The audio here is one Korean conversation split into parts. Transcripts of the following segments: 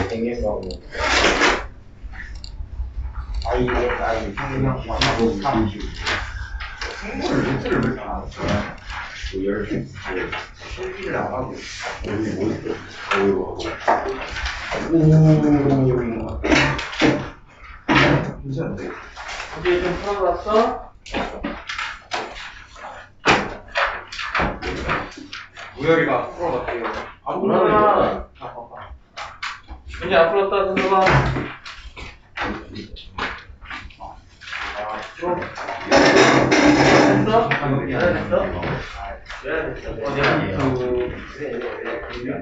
생긴다고. 생명과 생물을 루트를 왜 안 했어요? 실기를 안 하고 여기 뭐 있어? 괜찮은데? 이제 좀 풀어봤어? 우열이가 풀어봤대요. 뭐라? 이제 안 풀었다 생각아. 됐어? 됐어?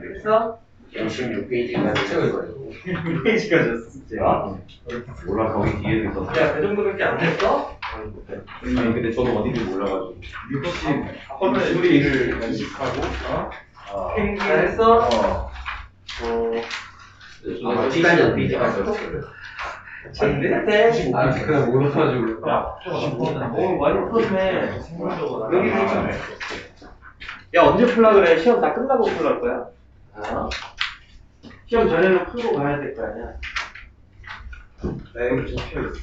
됐어? 26페이지까지 찍어줘요. 6페이지까지 숙제. 몰라, 거기 뒤에도 있었어. 야, 그 정도밖에 안 됐어? 아니, 근데 저도 어딘지 몰라가지고. 60 소리를 연습하고 됐어? 아마 시간이 안 페이지까지 였어요. 돼? 아, 그냥 몰라가지고. 오, 많이 풀었네. 여기 보니까. 야, 언제 풀라 그래? 시험 다 끝나고 풀을 거야? 시험 전에는 풀고 가야 될 거 아니야? 나 여기 좀 피어있어.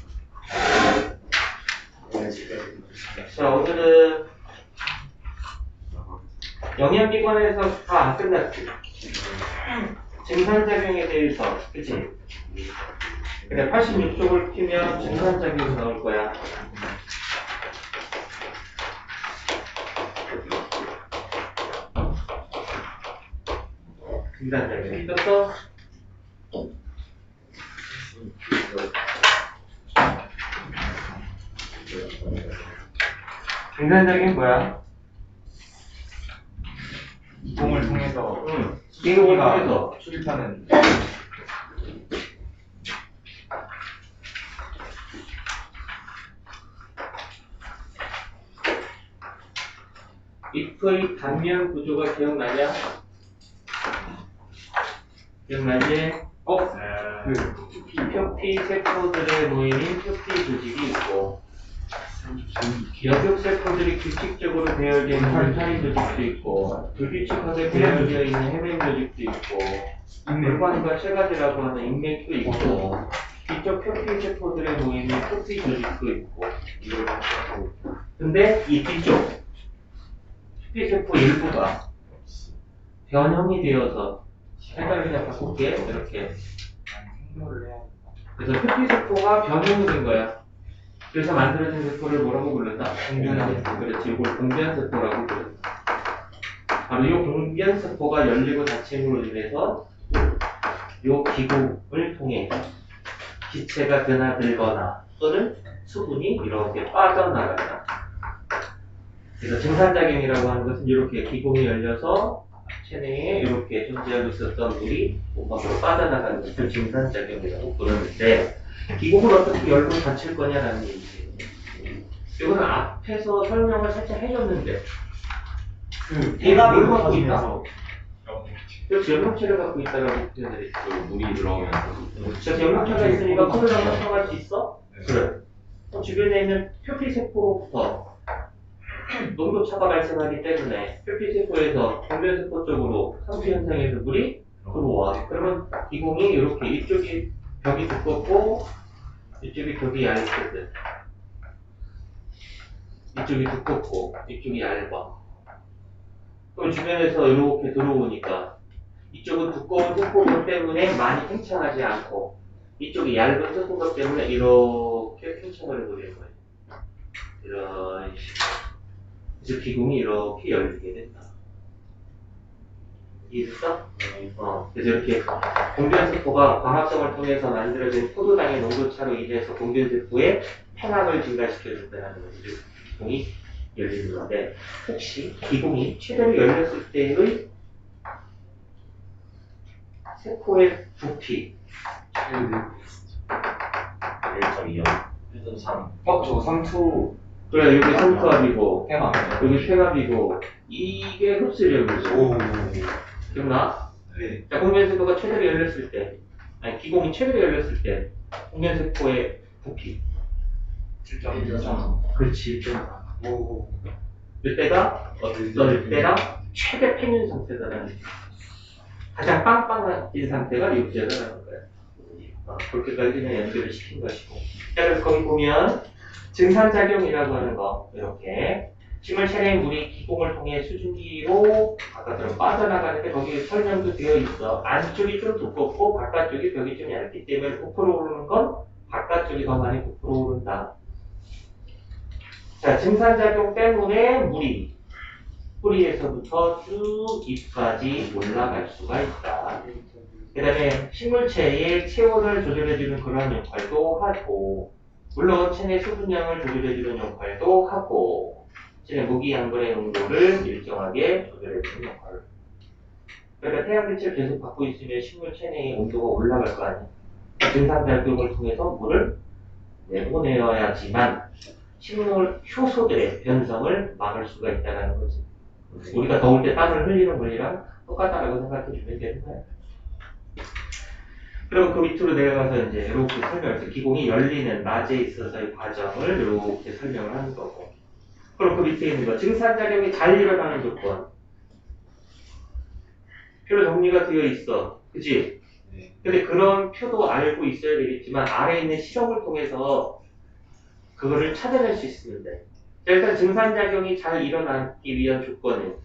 자, 오늘은 영양기관에서 다 안 끝났지. 증산작용에 대해서, 그치? 그래, 86쪽을 피면 증산작용이 나올 거야. 증산작용. 잊었어? 증산작용이 뭐야? 이공을 통해서 이공을 통해서 수립하는 잎의 단면 구조가 기억나냐? 기억나지? 표피 세포들의 모임인 표피 조직이 있고 여격 세포들이 규칙적으로 배열되어 있는 울타리 조직도 있고 불규칙하게 배열되어 있는 해면 조직도 있고 물관과 체가지라고 하는 인맥도 있고 뒤쪽 표피 세포들의 모임인 표피 조직도 있고 근데 이 뒤쪽 표피세포 일부가 변형이 되어서 색깔을 그냥 바꿀게 이렇게 생물을 해야 그래서 표피세포가 변형이 된 거야 그래서 만들어진 세포를 뭐라고 부른다? 공변세포 그렇지 이걸 공변세포라고 부른다 바로 이 공변세포가 열리고 닫힘으로 인해서 이 기구를 통해 기체가 드나들거나 또는 수분이 이렇게 빠져나간다 그래서 증산작용이라고 하는 것은 이렇게 기공이 열려서 체내에 이렇게 존재하고 있었던 물이 몸밖으로 빠져나가는 것을 증산작용이라고 부르는데 기공을 어떻게 열고 닫힐 거냐라는 얘기예요. 이거는 앞에서 설명을 살짝 해줬는데 얘가 뭘 갖고 있다? 그래서 염록체를 갖고 있다라고 표현을 했죠. 물이 들어오면서. 그래서 염록체가 있으니까 코를 한번 들어갈 수 있어? 그래. 주변에 있는 표피세포로부터 농도차가 발생하기 때문에 표피세포에서 공변세포 쪽으로 상수 현상에서 물이 들어와. 그러면 기공이 이렇게 이쪽이 벽이 두껍고 이쪽이 벽이 얇거든. 이쪽이 두껍고 이쪽이 얇아. 그럼 주변에서 이렇게 들어오니까 이쪽은 두꺼운 세포벽 때문에 많이 팽창하지 않고 이쪽이 얇은 세포벽 때문에 이렇게 팽창을 해버리는 거예요. 이런 식으로. 그래서 기공이 이렇게 열리게 된다. 이해됐어? 그래서 이렇게 공변세포가 광합성을 통해서 만들어진 포도당의 농도차로 인해서 공변세포의 팽합을 증가시켜준다는 것이 기공이 열리는 건데 혹시 기공이 최대로 열렸을 때의 세포의 부피 1.2요. 1.3. 저거 3투 그래 여기 삼투압이고 해마. 여기 폐갑이고 이게 흡수력이죠. 기억나? 네. 자, 공변세포가 최대로 열렸을 때 아니 기공이 최대로 열렸을 때 공변세포의 부피 1.3. 그렇지 오. 이때가 어떨 때랑 최대 팽윤 상태다라는 얘기. 가장 빵빵해진 상태가 육제라는 거예요. 그렇게까지 그냥 연결을 시킨 것이고. 자, 그래서 거기 보면 증산작용이라고 하는 거 이렇게 식물 체내의 물이 기공을 통해 수증기로 아까처럼 빠져나가는데 거기 설명도 되어 있어. 안쪽이 좀 두껍고 바깥쪽이 벽이 좀 얇기 때문에 부풀어 오르는 건 바깥쪽이 더 많이 부풀어 오른다. 자, 증산작용 때문에 물이 뿌리에서부터 쭉 잎까지 올라갈 수가 있다. 그 다음에 식물체의 체온을 조절해주는 그런 역할도 하고, 물론 체내 수분량을 조절해주는 역할도 하고, 체내 무기양분의 농도를 일정하게 조절해주는 역할. 그러니까 태양빛을 계속 받고 있으면 식물 체내의 온도가 올라갈 거 아니야. 증산작용을 통해서 물을 내보내어야지만 식물 효소들의 변성을 막을 수가 있다는 거지. 우리가 더울 때 땀을 흘리는 원리랑 똑같다라고 생각해 주면 되는 거야. 그리고 그 밑으로 내려가서 이제 이렇게 설명해서 기공이 열리는 낮에 있어서의 과정을 이렇게 설명을 하는 거고. 그리고 그 밑에 있는 거 증산작용이 잘 일어나는 조건. 표로 정리가 되어 있어. 그치? 근데 그런 표도 알고 있어야 되겠지만 아래에 있는 실험을 통해서 그거를 찾아낼 수 있으면 돼. 자, 일단 증산작용이 잘 일어나기 위한 조건은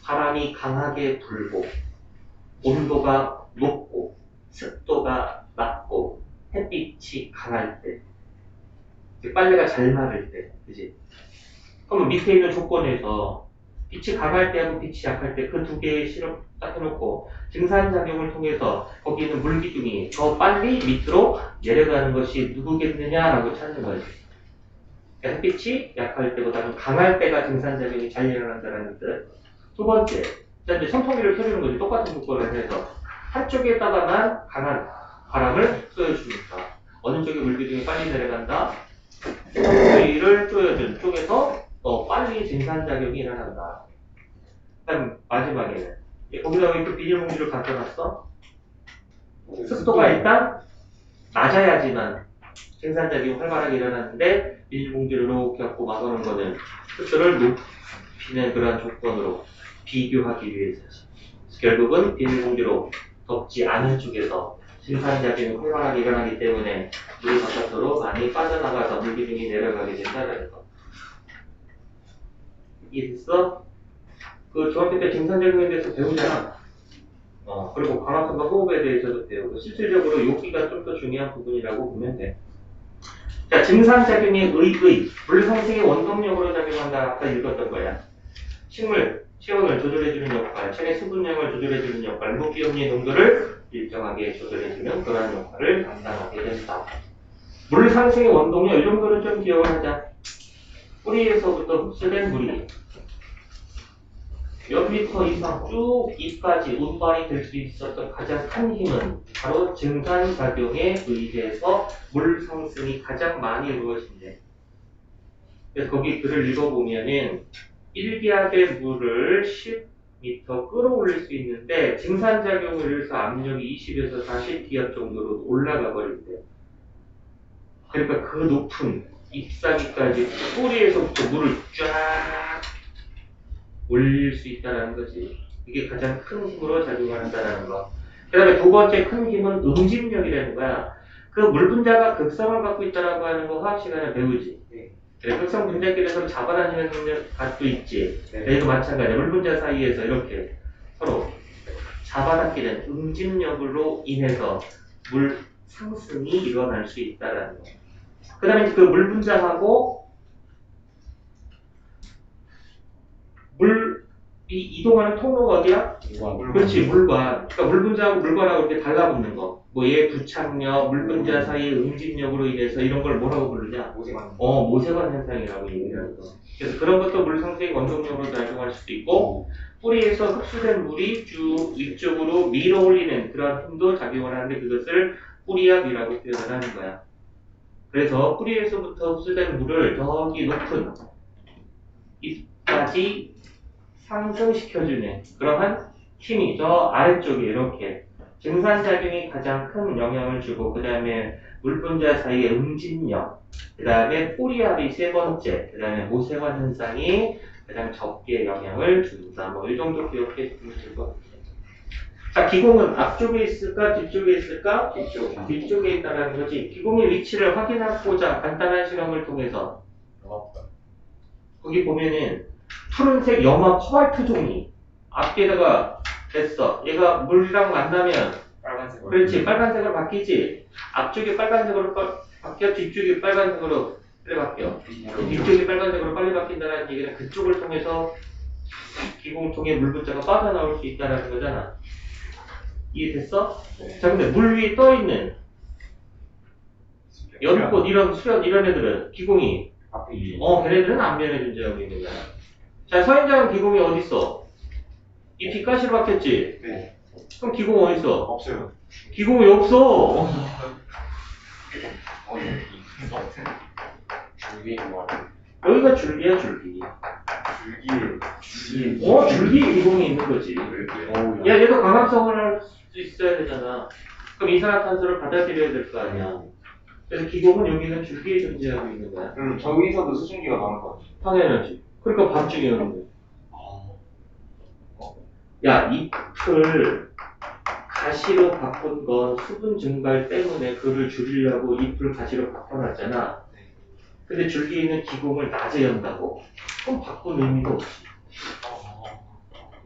바람이 강하게 불고 온도가 높고 습도가 낮고 햇빛이 강할 때 빨래가 잘 마를 때, 그지? 그러면 밑에 있는 조건에서 빛이 강할 때하고 빛이 약할 때 그 두 개의 실험 딱 해놓고 증산작용을 통해서 거기 있는 물기둥이 더 빨리 밑으로 내려가는 것이 누구겠느냐라고 찾는 거지. 햇빛이 약할 때보다는 강할 때가 증산작용이 잘 일어난다는 뜻. 두 번째, 자 이제 선풍기를 켜주는 거지. 똑같은 조건을 해서 한쪽에다가만 강한 바람을 쏘여주니까 어느 쪽에 물기둥이 빨리 내려간다. 선풍기를 쏘여준 쪽에서 더 빨리 증산작용이 일어난다. 그다음 마지막에는 거기다가 이렇게 비닐봉지를 갖다 놨어. 습도가 일단 낮아야지만 증산작용이 활발하게 일어나는데 비닐봉지를 이렇게 갖고 막아놓은 거는 습도를 높이는 그런 조건으로 비교하기 위해서지. 결국은 비닐봉지로 덮지 않은 쪽에서 증산작용이 활발하게 일어나기 때문에 물이 바깥으로 많이 빠져나가서 물기둥이 내려가게 된다는 거. 이해됐어? 그 중학교 때 증산작용에 대해서 배우잖아. 그리고 광합성과 호흡에 대해서도 배우고 실질적으로 여기가 좀 더 중요한 부분이라고 보면 돼. 자, 증산작용의 의의, 물 상승의 원동력으로 작용한다. 아까 읽었던 거야. 식물 체온을 조절해주는 역할, 체내 수분량을 조절해주는 역할, 무기염의 농도를 일정하게 조절해주는 그러한 역할을 감당하게 된다. 물 상승의 원동력, 이 정도는 좀 기억을 하자. 뿌리에서부터 흡수된 물이 몇 미터 이상 쭉 잎까지 운반이 될 수 있었던 가장 큰 힘은 바로 증산작용에 의해서 물 상승이 가장 많이 이루어진대. 그래서 거기 글을 읽어보면은 1기압의 물을 10m 끌어올릴 수 있는데 증산작용을 해서 압력이 20에서 40기압 정도로 올라가 버린대. 그러니까 그 높은 잎사귀까지 뿌리에서부터 물을 쫙 올릴 수 있다는 거지. 이게 가장 큰 힘으로 작용을 한다는 거. 그 다음에 두 번째 큰 힘은 응집력이라는 거야. 그 물 분자가 극성을 갖고 있다라고 하는 거 화학 시간에 배우지. 그래, 극성 분자끼리서 잡아다니는 것도 있지. 여기도 마찬가지야. 물 분자 사이에서 이렇게 서로 잡아당기는 응집력으로 인해서 물 상승이 일어날 수 있다는 거. 그 다음에 그 물 분자하고 물이 이동하는 통로가 어디야? 물관. 그렇지, 물관. 그러니까 물 분자하고 물관하고 이렇게 달라붙는 거. 뭐 얘 부착력, 물 분자 사이의 응집력으로 인해서 이런 걸 뭐라고 부르냐? 모세관. 모세관 현상이라고 얘기하는 거. 그래서 그런 것도 물 상승의 원동력으로 작용할 수도 있고, 뿌리에서 흡수된 물이 쭉 위쪽으로 밀어 올리는 그런 힘도 작용을 하는데 그것을 뿌리압이라고 표현을 하는 거야. 그래서 뿌리에서부터 흡수된 물을 저기 높은 잎까지 상승시켜주는 그러한 힘이 저 아래쪽에 이렇게 증산작용이 가장 큰 영향을 주고 그 다음에 물분자 사이의 응집력, 그 다음에 뿌리압이 세 번째, 그 다음에 모세관 현상이 가장 적게 영향을 준다. 뭐 이 정도 기억해 주면 될 것 같아요. 자, 기공은 앞쪽에 있을까, 뒤쪽에 있을까? 뒤쪽에 있다는 거지. 기공의 위치를 확인하고자 간단한 실험을 통해서 거기 보면은 푸른색 염화 코발트 종이 앞뒤에다가 됐어. 얘가 물이랑 만나면 빨간색. 그렇지, 빨간색으로 바뀌지. 앞쪽이 빨간색으로 바뀌어, 뒤쪽이 빨간색으로 빨리 바뀌어. 뒤쪽이 빨간색으로 빨리 바뀐다는 얘기는 그쪽을 통해서 기공통에 물 분자가 빠져나올 수 있다는 거잖아. 이해됐어? 자, 근데 물 위에 떠 있는 연꽃 이런 수연 이런 애들은 기공이 앞에 이. 걔네들은 안면에 존재하고 있는 거야. 자, 서인장은 기공이 어디 있어? 잎이 가시로 박혔지. 네. 그럼 기공 어디 있어? 없어요. 기공이 없어. 줄기 뭐 여기가 줄기야 줄기. 줄기. 줄기에 기공이 있는 거지. 야, 얘도 광합성을 할 수 있어야 되잖아. 그럼 이산화탄소를 받아들여야 될 거 아니야. 그래서 기공은 여기는 줄기에 존재하고 있는 거야. 그럼 저기서도 수증기가 나올 것 같아요. 당연하지. 그러니까 반죽이 오는 거야. 야, 잎을 가시로 바꾼 건 수분 증발 때문에 그를 줄이려고 잎을 가시로 바꿔놨잖아. 근데 줄기에 있는 기공을 낮에 연다고? 그럼 바꾼 의미가 없지.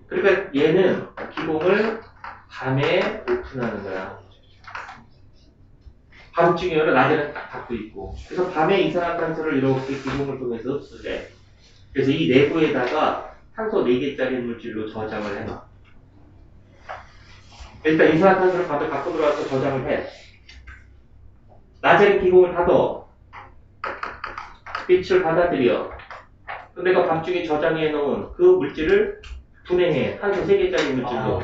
그러니까 얘는 기공을 밤에 오픈하는 거야. 밤중에 열어 낮에는 딱 닫고 있고. 그래서 밤에 이산화탄소를 이렇게 기공을 통해서 흡수해. 그래서 이 내부에다가 탄소 4개짜리 물질로 저장을 해놔. 일단 이산화탄소를 받아 갖고 들어와서 저장을 해. 낮에는 기공을 닫아. 빛을 받아들여. 그럼 내가 밤중에 저장해 놓은 그 물질을 분해해. 탄소 3개짜리 물질로.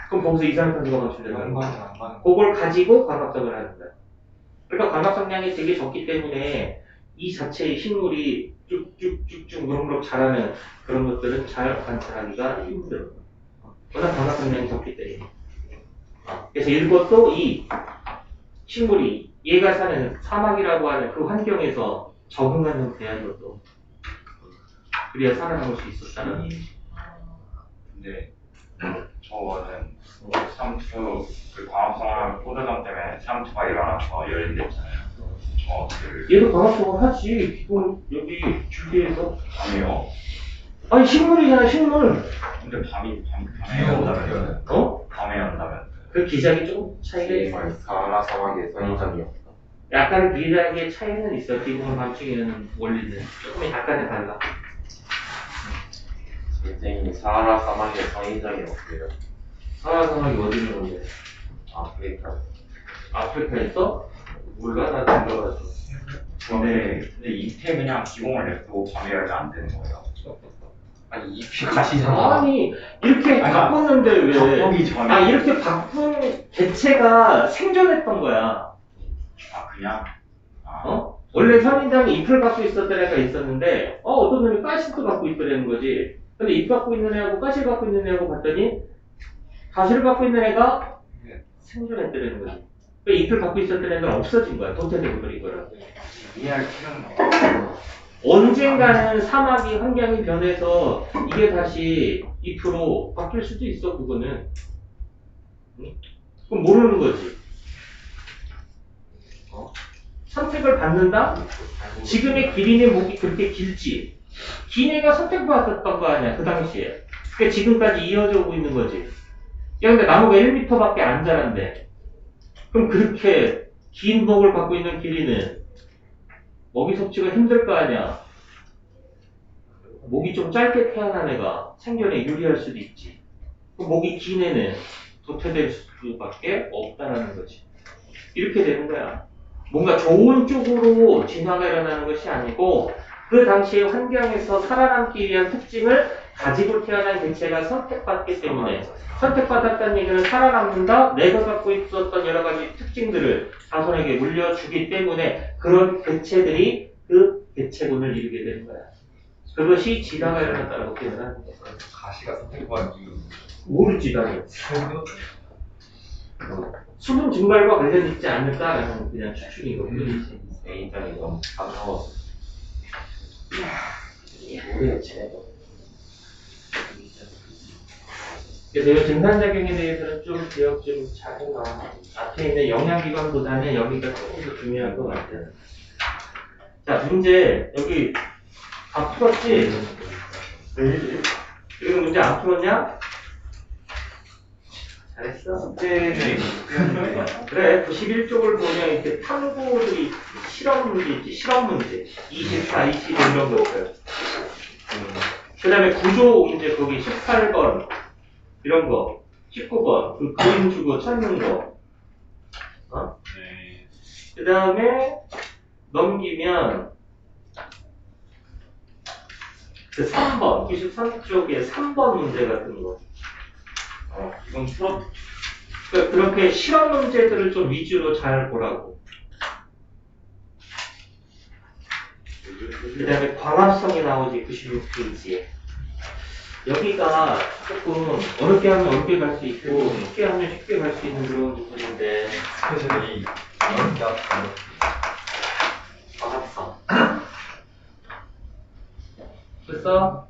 그럼 거기서 이산화탄소가 방출되는 거야. 그걸 가지고 광합성을 하는 거야. 그러니까 광합성량이 되게 적기 때문에 이 자체의 식물이 쭉쭉쭉쭉 무럭무럭 자라는 그런 것들은 잘 관찰하기가 힘들어. 워낙 광합성량이 적기 때문에. 그래서 이것도 이 식물이 얘가 사는 사막이라고 하는 그 환경에서 적응한 형태야, 이것도. 그래야 살아남을 수 있었다는. 근데 저거는 삼투 그 광합성을 포도당 때문에 삼투가 일어나서 열린댔잖아요. 얘도 광합성을 하지. 기본 여기 줄기에서. 밤이요? 아니 식물이잖아, 식물. 근데 밤에 연다면 밤에 연다면 그 기작이 조금 차이가 있어. 사하라 사막의 서인장이요. 약간 기작의 차이는 있어. 기본을 밤중에는 원리는 조금 약간의 달라. 선생님이 사하라 사막의 서인장이 없어요. 사하라 사막이 어디를 건데? 아프리카. 아프리카에서? 몰라, 나 들어가서. 근데 잎에 그냥 기공을 냅두고 밤에 열면 안 되는 거예요. 아니 잎이 가시잖아. 아니 이렇게 아니, 바꿨는데 왜? 바꾸기 전에. 아 이렇게 바꾼 개체가 생존했던 거야. 그냥 원래 선인장이 잎을 갖고 있었던 애가 있었는데 어떤 놈이 가시도 갖고 있더라는 거지. 근데 잎 갖고 있는 애하고 가시를 갖고 있는 애하고 봤더니 가시를 갖고 있는 애가 생존했더라는 거지. 그러니까 잎을 갖고 있었던 애는 없어진 거야. 도태되고 버린 거라. 이해할 필요는 없어. 언젠가는 사막이 환경이 변해서 이게 다시 잎으로 바뀔 수도 있어. 그거는. 응? 그럼 모르는 거지. 선택을 받는다? 지금의 기린의 목이 그렇게 길지. 긴 애가 선택받았던 거 아니야, 그 당시에. 그게 지금까지 이어져 오고 있는 거지. 야, 근데 나무가 1m밖에 안 자란대. 그럼 그렇게 긴 목을 갖고 있는 기린은 먹이 섭취가 힘들 거 아니야. 목이 좀 짧게 태어난 애가 생존에 유리할 수도 있지. 그 목이 긴 애는 도태될 수밖에 없다는 거지. 이렇게 되는 거야. 뭔가 좋은 쪽으로 진화가 일어나는 것이 아니고 그 당시의 환경에서 살아남기 위한 특징을 가지고 태어난 개체가 선택받기 때문에 선택받았다는 얘기는 살아남는다. 내가 갖고 있었던 여러 가지 특징들을 자손에게 물려주기 때문에 그런 개체들이 그 개체군을 이루게 되는 거야. 그것이 진화가 일어났다고 표현하는 거야. 가시가 선택받은 이유. 모르지 나는. 수분 증발과 관련 있지 않을까라는 그냥 추측인 것뿐이지. 서인장이 너무 감사웠어. 모르겠지. 그래서 이 증산작용에 대해서는 좀 기억 좀 잘 해놔. 앞에 있는 영양기관보다는 여기가 조금 더 중요한 것 같아요. 자, 문제 여기 다 풀었지? 그리고 문제 안 풀었냐? 잘했어. 숙제는 그래, 91쪽을 보면 이렇게 탐구들이 실험 문제 있지, 실험 문제. 24, 25 이런 것들. 그 다음에 구조 문제 거기 18번 이런 거, 19번 그 그림 주고 찾는 거. 네. 그 다음에 넘기면 그 3번, 93쪽에 3번 문제 같은 거. 이건 풀었. 그러니까 그렇게 실험 문제들을 좀 위주로 잘 보라고. 그 다음에 광합성이 나오지, 96페이지에. 여기가 조금 어렵게 하면 어렵게 갈 수 있고, 쉽게 하면 쉽게 갈 수 있는 그런 부분인데. 스페셜이 어렵게 하고 광합성. 됐어?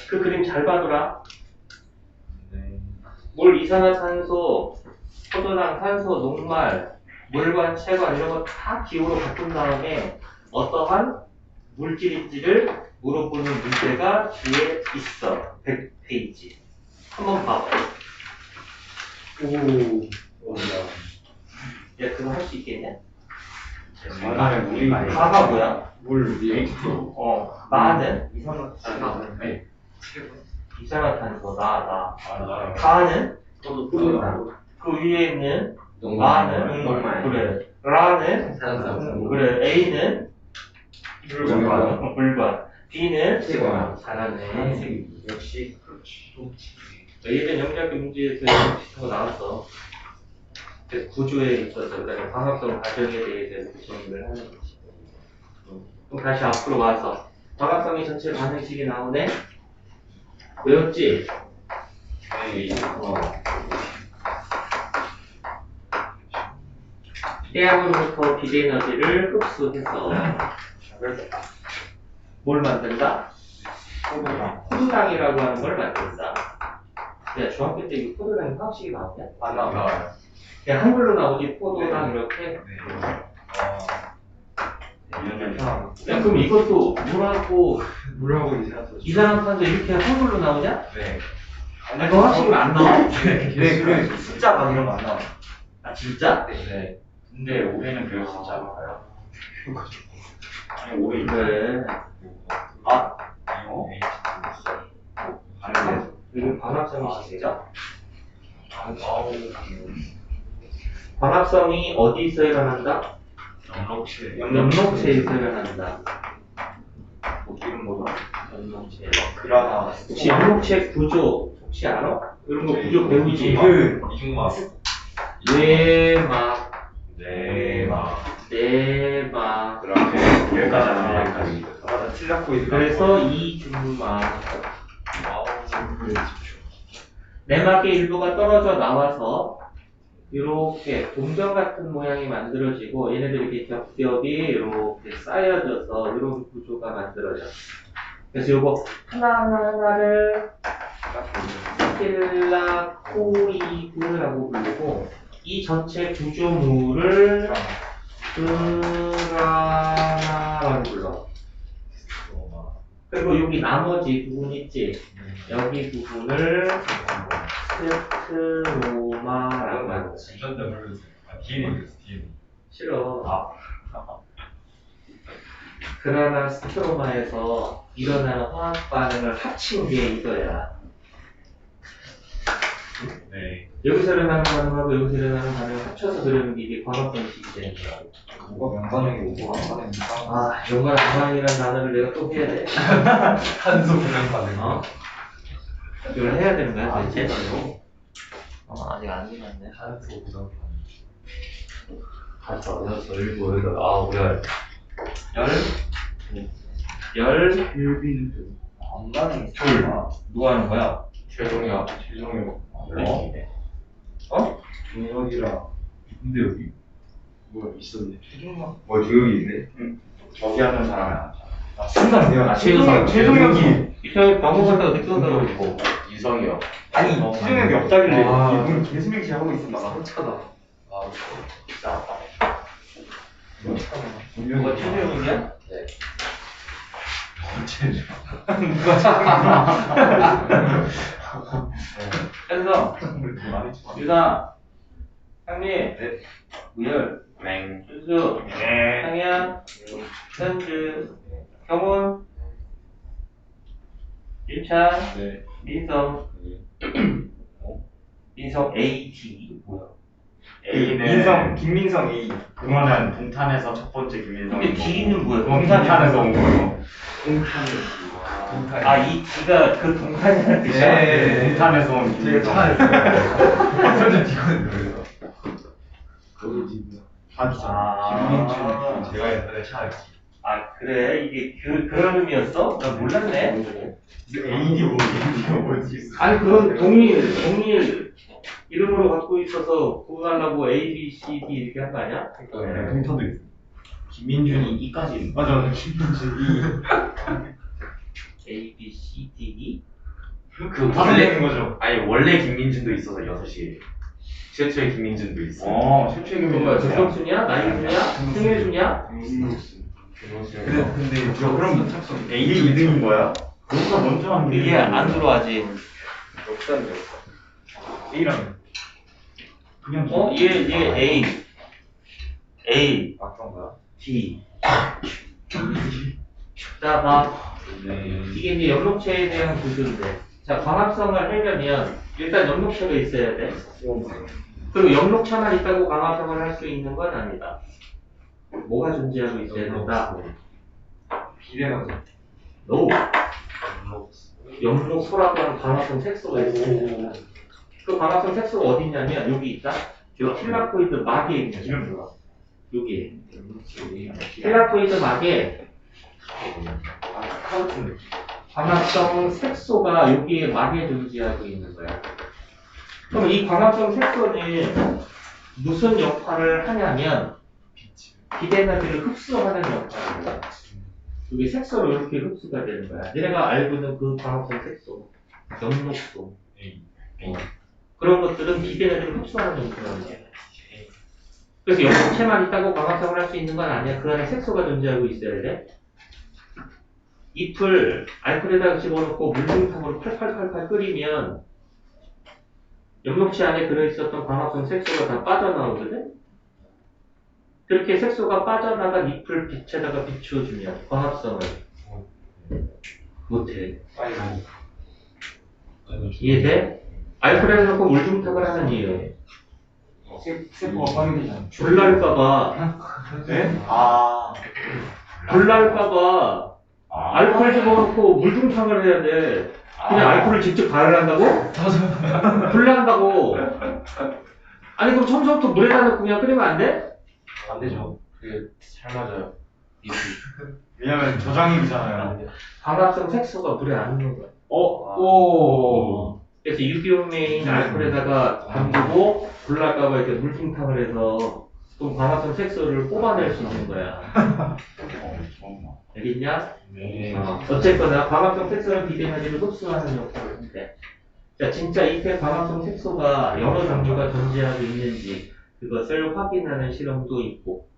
그 그림 잘 봐둬라. 네. 물, 이산화탄소, 포도당, 산소, 녹말, 물관, 체관 이런 거 다 기호로 바꾼 다음에 어떠한 물질인지를 물어보는 문제가 뒤에 있어. 100페이지. 한번 봐봐. 오. 야, 그거 할 수 있겠냐? 전날에 물이 많이. 가가 뭐야? 물 위에 나는 네. 이산화탄소, 나. 아, 가는 포도당. 그 위에 있는 녹말. 나는 그래. 라는 산삼. 그래. A는 물관. 물관. B는 체관. 잘하네. 역시 그렇지. A는 영리학교 문제에서 이런 비슷한 거 나왔어. 그래서 구조에 있어서 그다음에 광합성 과정에 대해서 이렇게 정리를 하는 거지. 그럼 다시 앞으로 와서 광합성의 전체 반응식이 나오네. 외웠지? 네. 태양으로부터 비대에너지를 흡수해서 뭘 만든다? 포도당이라고 하는 걸 만든다. 야, 중학교 때 이 포도당 화학식이 나오냐? 안 나와요. 그냥 한글로 나오지 포도당 이렇게. 야, 그럼 이것도 물하고 물하고 이산화탄소 이렇게 한글로 나오냐? 네. 아니, 그 화학식은 안 나와? 네, 그래 숫자 막 이런 거 안 나와. 아, 진짜? 네. 근데 올해는 배웠었지 않을까요? 아니 올해 그래. 아니요. 아니 이거 광합성이 시죠? 아우. 광합성이 어디서 일어난다? 영록체. 연록체에서 일어난다. 이름 뭐더라? 연록체. 그라나. 혹시 연록체 구조 혹시 알아? 이런 거 구조 배우지? 이중마. 뇌막, 네마. 내막. 그렇게 여기까지 하면 여기까지. 나 틀렸고 있어. 그래서 이중막. 아우. 내막의 일부가 떨어져 나와서 이렇게 동전 같은 모양이 만들어지고 얘네들이 이렇게 겹겹이 이렇게 쌓여져서 이런 구조가 만들어져. 그래서 요거 하나하나를 스텔라코이드라고 부르고 이 전체 구조물을 드라마라고 불러. 그리고 여기 나머지 부분 있지? 여기 부분을 스트로마라고 하지. 진짜 모르겠어요. DNA. 싫어. 그라나 스트로마에서 일어나는 화학 반응을 합친 게 이거야. 네. 여기서 일어나는 반응하고 여기서 일어나는 반응을 합쳐서 그리는 게 이게 광합성식이 되는 거야. 뭐가 명반형이 뭐가 반형인가? 아, 연관 반응이라는 단어를 내가 또 해야 돼? 탄소 분해 반응. 어? 이걸 해야 되는 거야, 도대체? 아직 안 끝났네. 탄소 분해 반응. 5, 6, 7, 8. 아, 우리가 열, 안반형이 둘. 누가 하는 거야? 최종이야. 중력이라. 근데 여기 뭐야 있었네. 최종력. 뭐 조용히 있네. 저기 하는 사람이 안 왔잖아. 순간 내가 최종력. 최종력이 이상하게 방금 갔다가 늦게 온다고 그러고. 이성이요. 아니 수정형이 없다길래 아. 이분 개수명시 하고 있었나 봐. 차다. 아, 뭐가 최소형이야? 그래서 유사, 상민, 우열, 준수, 상현, 현주, 경훈, 윤찬, 네. 민성, 민성 AT 뭐야? 민성 김민성 A. 그거는 동탄에서 첫 번째 김민성이고. 근데 D는 뭐야? 동탄에서 온 거예요. 아, 이 D가 그 동탄이라는 뜻이야? 네. 동탄에서 온 제가 김민성. 차에서 설정 뒤거든요. 그래서 거기 뒤. 아, 제가 옛날에 차였지. 아 그래? 이게 그런 의미였어? 나 몰랐네. AD 뭐지? 아니 그건 동일 이름으로 갖고 있어서 구분하려고 A, B, C, D 이렇게 한 거 아니야? 그러니까 동탄도 있어. 김민준이 이까지. 맞아 김민준이. A, B, C, D, E? 그 원래 거죠. 아니 원래 김민준도 있어서 6시. 최초의 김민준도 있어. 최초의 그건 뭐야? 적성순이야? 나이순이야? 생일순이야? 근데 저 그럼 착성. A 2등인 거야? 너가 먼저 한 게. 이게 안 들어와지. 역사는 A랑 그냥 어? 얘 A, 아 그런 거야? D. 자, 봐. 네. 이게 이제 염록체에 대한 구조인데. 자, 광합성을 하려면 일단 염록체가 있어야 돼. 그리고 염록체만 있다고 광합성을 할 수 있는 건 아니다. 뭐가 존재하고 있어야 된다? 비례가 No. 염록소라고 하는 광합성 색소가 있어. 그 광합성 색소가 어디 있냐면 여기 있다. 요 힐라코이드 막에 있는 이름 뭐야? 여기. 힐라코이드 막에 광합성 색소가 여기에 막에 존재하고 있는 거야. 그럼 이 광합성 색소는 무슨 역할을 하냐면 비대에너지를 흡수하는 역할을 해요. 여기 색소로 이렇게 흡수가 되는 거야. 얘네가 알고 있는 그 광합성 색소, 염록소, 그런 것들은 비대에너지를 흡수하는 역할을 하는 거야. 그래서 염록체만 있다고 광합성을 할 수 있는 건 아니야. 그 안에 색소가 존재하고 있어야 돼. 잎을 알코올에다가 집어넣고 물중탕으로 팔팔팔팔 끓이면 염록체 안에 들어있었던 광합성 색소가 다 빠져나오거든? 그렇게 색소가 빠져나간 잎을 빛에다가 비추어주면 광합성을 못해. 이해돼? 알코올에 넣고 물중탕을 하는 이유. 세포가 파괴되잖아. 불날까봐, 네? 아. 불날까봐 알코올 집어넣고 물중탕을 해야 돼. 그냥 알코올을 직접 가열한다고? 불난다고. 아니 그럼 처음부터 물에다 넣고 그냥 끓이면 안 돼? 안 되죠. 그게 잘 맞아요. 왜냐면 저장액이잖아요. 광합성 색소가 물에 안 넣는 거야. 오. 그래서 유기용매인 알코올에다가 담그고 불날까봐 이렇게 물중탕을 해서 좀 광합성 색소를 뽑아낼 수 있는 거야. 알겠냐? 네. 어쨌거나 광합성 색소는 비대에너지를 흡수하는 역할을 한대. 자, 진짜 잎에 광합성 색소가 여러 종류가 존재하고 있는지 그것을 확인하는 실험도 있고,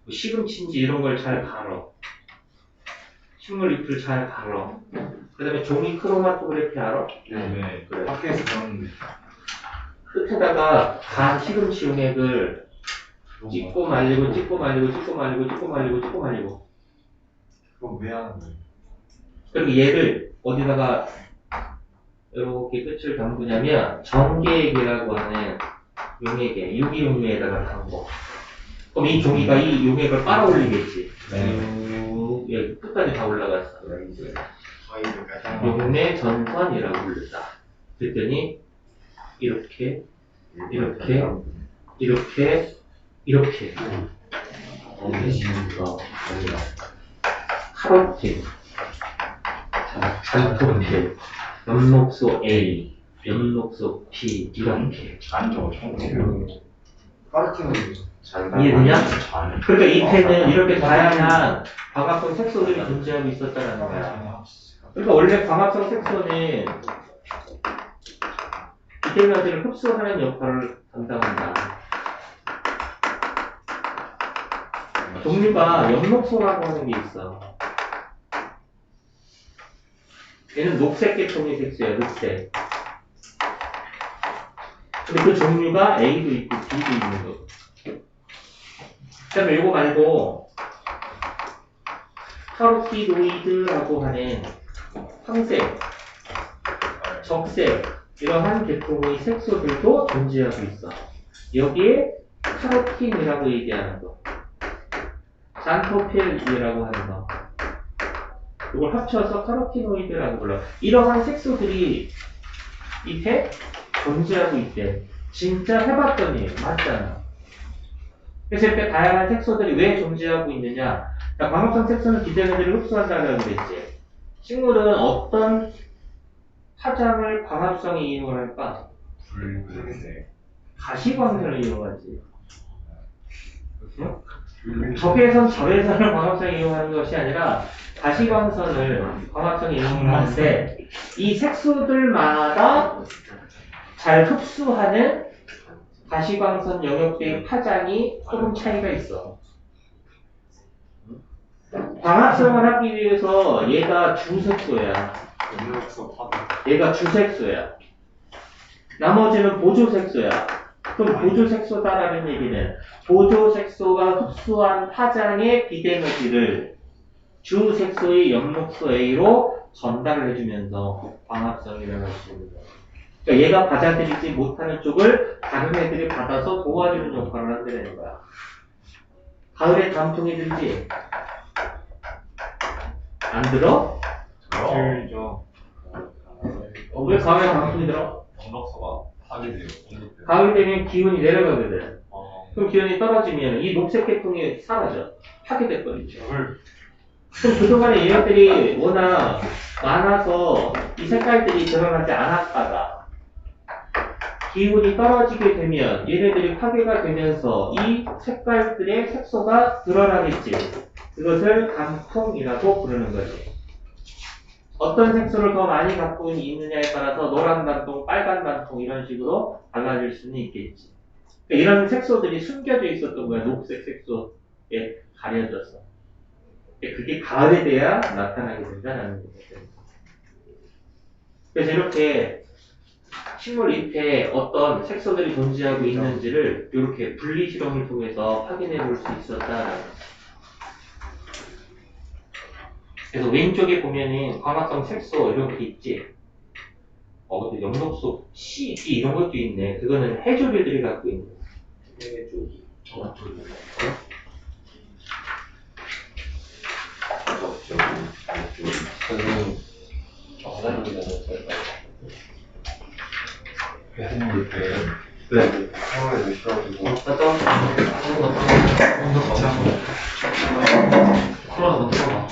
뭐 시금치인지 이런 걸 잘 갈어. 식물 잎을 잘 갈어. 그 다음에 종이 크로마토그래피 알아? 네. 그래. 학교에서 배웠는데. 끝에다가 간 시금치 용액을 찍고 말리고 찍고 말리고 찍고 말리고 찍고 말리고 찍고 말리고. 그거 왜 하는 거예요? 그리고 얘를 어디다가 이렇게 끝을 담그냐면 전개액이라고 하는 용액에 유기용매에다가 담궈. 그럼 이 종이가 이 용액을 빨아올리겠지. 쭉 여기 끝까지 다 올라갔어. 용매 전선이라고 부른다. 그랬더니 이렇게 이렇게 이렇게 이렇게 카로틴, 잔토틴, 염록소 A, 염록소 B 이렇게 안 좋아. 까르티는 이해되냐? 그러니까 이 펜은 이렇게 다양한 광합성 색소들이 존재하고 있었다는 거야. 그러니까 원래 광합성 색소는 비대면들을 흡수하는 역할을 담당한다. 종류가 엽록소라고 하는 게 있어. 얘는 녹색 계통의 색소야, 녹색. 근데 그 종류가 A도 있고 B도 있는 거. 그다음에 이거 말고 카로티노이드라고 하는 황색, 적색 이러한 계통의 색소들도 존재하고 있어. 여기에 카로틴이라고 얘기하는 거, 잔토필이라고 하는 거, 이걸 합쳐서 카로티노이드라고 불러. 이러한 색소들이 밑에 존재하고 있대. 진짜 해봤더니 맞잖아. 그래서 이렇게 다양한 색소들이 왜 존재하고 있느냐? 자, 광합성 색소는 비대면들을 흡수한다고 그랬지. 식물은 어떤 화장을 광합성에 이용을 할까? 모르겠네. 가시광선을 이용하지. 적외선, 자외선을 광합성에 이용하는 것이 아니라 가시광선을 광합성에 이용을 하는데 이 색소들마다 잘 흡수하는 가시광선 영역대의 파장이 조금 차이가 있어. 광합성을 하기 위해서 얘가 주색소야. 염력소 파다. 얘가 주색소야. 나머지는 보조색소야. 그럼 보조색소다라는 얘기는 보조색소가 흡수한 파장의 비대너지를 주색소의 엽록소 A로 전달을 해주면서 광합성이 일어날 수 있는 거야. 그러니까 얘가 받아들이지 못하는 쪽을 다른 애들이 받아서 도와주는 역할을 한다는 거야. 가을에 단풍이 들지? 안 들어? 들죠. 왜 가을에 단풍이 들어? 염력소가 하게 돼요. 가을 되면 기온이 내려가거든. 어. 그럼 기온이 떨어지면 이 녹색 계통이 사라져. 파괴돼버리죠. 물. 그럼 그동안에 얘네들이 워낙 많아서 이 색깔들이 드러나지 않았다가 기온이 떨어지게 되면 얘네들이 파괴가 되면서 이 색깔들의 색소가 드러나겠지. 그것을 단풍이라고 부르는 거지. 어떤 색소를 더 많이 갖고 있느냐에 따라서 노란 단풍, 빨간 단풍 이런 식으로 달라질 수는 있겠지. 그러니까 이런 색소들이 숨겨져 있었던 거야. 녹색 색소에 가려져서. 그게 가을에 돼야 나타나게 된다는 거거든. 그래서 이렇게 식물 잎에 어떤 색소들이 존재하고 있는지를 이렇게 분리 실험을 통해서 확인해 볼 수 있었다라는 거죠. 그래서 왼쪽에 보면은 광합성 색소 이런 게 있지. 근데 엽록소 C, D 이런 것도 있네. 그거는 해조류들이 갖고 있는 거야. 해조류. 선생님, 저 화장실에는 저희가 배송물 때 네. 상황에 넣으셔가지고 맞다. 코로나 맞다.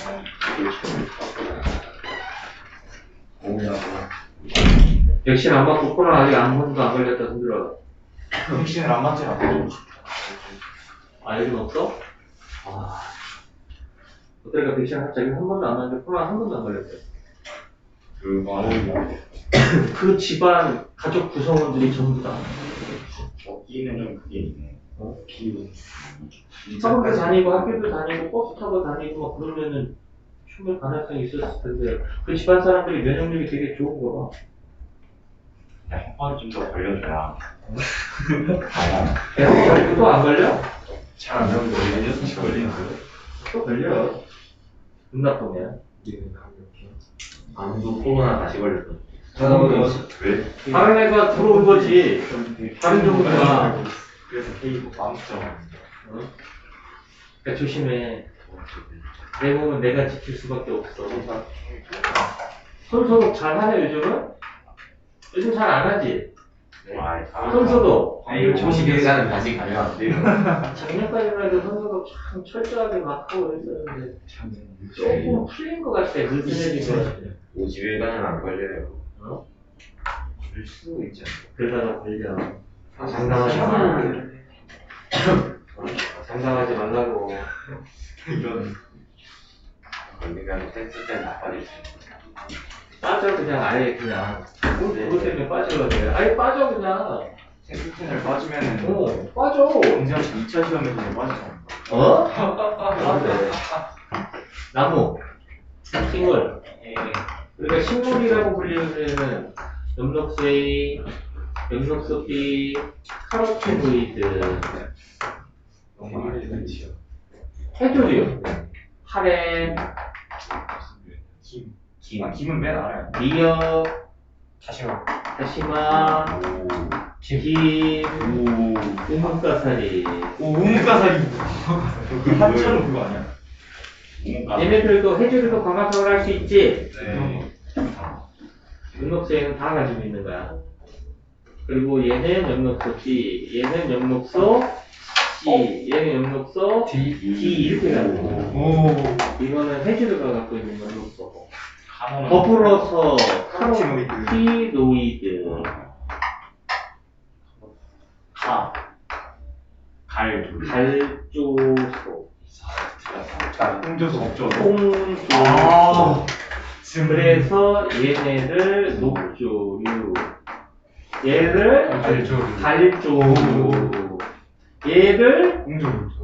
공유하고 백신 안 맞고 코로나 아직 한 번도 안 걸렸다 흔들어. 백신을 안 맞지 않아요. 아, 여긴 없어? 아. 어떨까 백신 갑자기 한 번도 안 맞는데 코로나 한 번도 안 걸렸대. 그 집안 가족 구성원들이 전부 다. 끼는 좀 그게 있네. 기운. 학원도 다니고 학교도 다니고 버스 타고 다니고 막 그러면은 충분히 가능성이 있었을 텐데 그 집안 사람들이 면역력이 되게 좋은 거 봐. 한 번쯤 더 걸려줘야. 또 안 걸려? 잘안 되는데 6시 걸리는 거예요? 또 걸려. 눈 나쁘면. 아무도 코로나 다시 걸렸어. 왜? 다른 애가 들어온 거지. 다른 종류가. 그래서 케이크 마음처럼. 그러니까 조심해. 내 몸은 내가 지킬 수밖에 없어. 손 소독 잘 하냐 요즘은? 요즘 잘 안 하지? 손 소독. 조식일자는 다시 가면 안 돼요. 작년까지만 해도 손 소독 참 철저하게 막 하고 있었는데 조금 풀린 것 같아. 느슨해진 것 같아. 50일간은 안 걸려요. 될 수 있지 않나? 그러다가 걸려. 장담하지 마. 장담하지 말라고. 이런. 걸리면 테스트 때 나빠질 수 있어. 빠져 그냥 아예 그냥 그것 때문에 빠져야 돼. 아예 빠져 그냥. 생수텐을 빠지면은 빠져. 공지하시 2차 시험에서 빠지잖아. 어? 그래. 나무, 식물. 우리가 식물이라고 불리는 엽록소 A, 엽록소 B, 카로티노이드, 해조류, 하렘, 김은 맨 알아요. 미역, 다시마. 다시마, 김, 우뭇가사리. 우뭇가사리. 그 한자로 그거 아니야? 얘네들도 해조류도 광합성을 할 수 있지. 네. 엽록소에는 다 가지고 있는 거야. 그리고 얘는 엽록소 B, 얘는 엽록소 C, 얘는 엽록소 D 이렇게 가지고. 오. 이거는 해조류가 갖고 있는 엽록소고. 카노는 더불어서 카로티노이드. 카로티노이드, 갈둘. 갈조소, 홍조소 없죠. 홍조소. 그래서 얘네를 녹조류, 얘를 갈조류, 얘를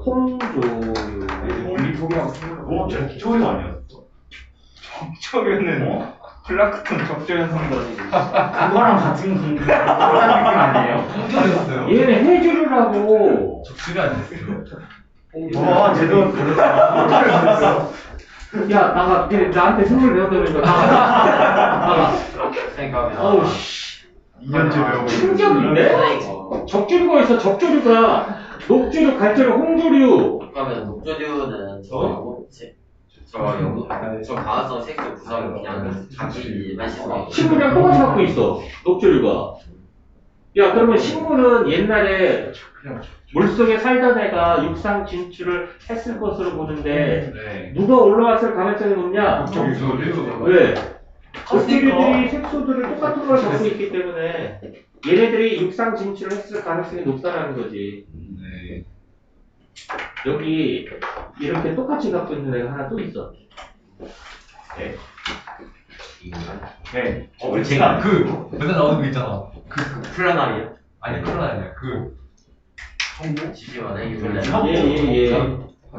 홍조류. 원리 소개하고 적조류 아니었어? 적조류는 플랑크톤 적조 현상도 아니고 그거랑 같은 건데 그런 느낌 아니에요? 얘는 해조류라고. 적수가 안 됐어요. 와 제대로 들었어. 야, 나가. 나한테 선물 배웠다면서. 나가. 생각이 어우, 씨. 2년째 배우고 충격인데? 적조류가 있어, 적조류가. 녹조류, 갈조류, 홍조류. 그러면 녹조류는 저 강화성 색소 구성은 그냥 자기 말씀에 식물이랑 똑같이 갖고 있어, 녹조류가. 야, 그러면 식물은 옛날에 물속에 살던 애가 육상 진출을 했을 것으로 보는데, 네. 누가 올라왔을 가능성이 높냐? 왜? 녹조류들이 색소들을 똑같은 걸 갖고 있기 때문에 얘네들이 육상 진출을 했을 가능성이 높다라는 거지. 네. 여기 이렇게 똑같이 갖고 있는 애가 하나 또 있어. 네. 올챙이 그 맨날 나오는 거 있잖아. 플라나리아 아니 그런 거 아니야. 그 지지만에 이블레 예.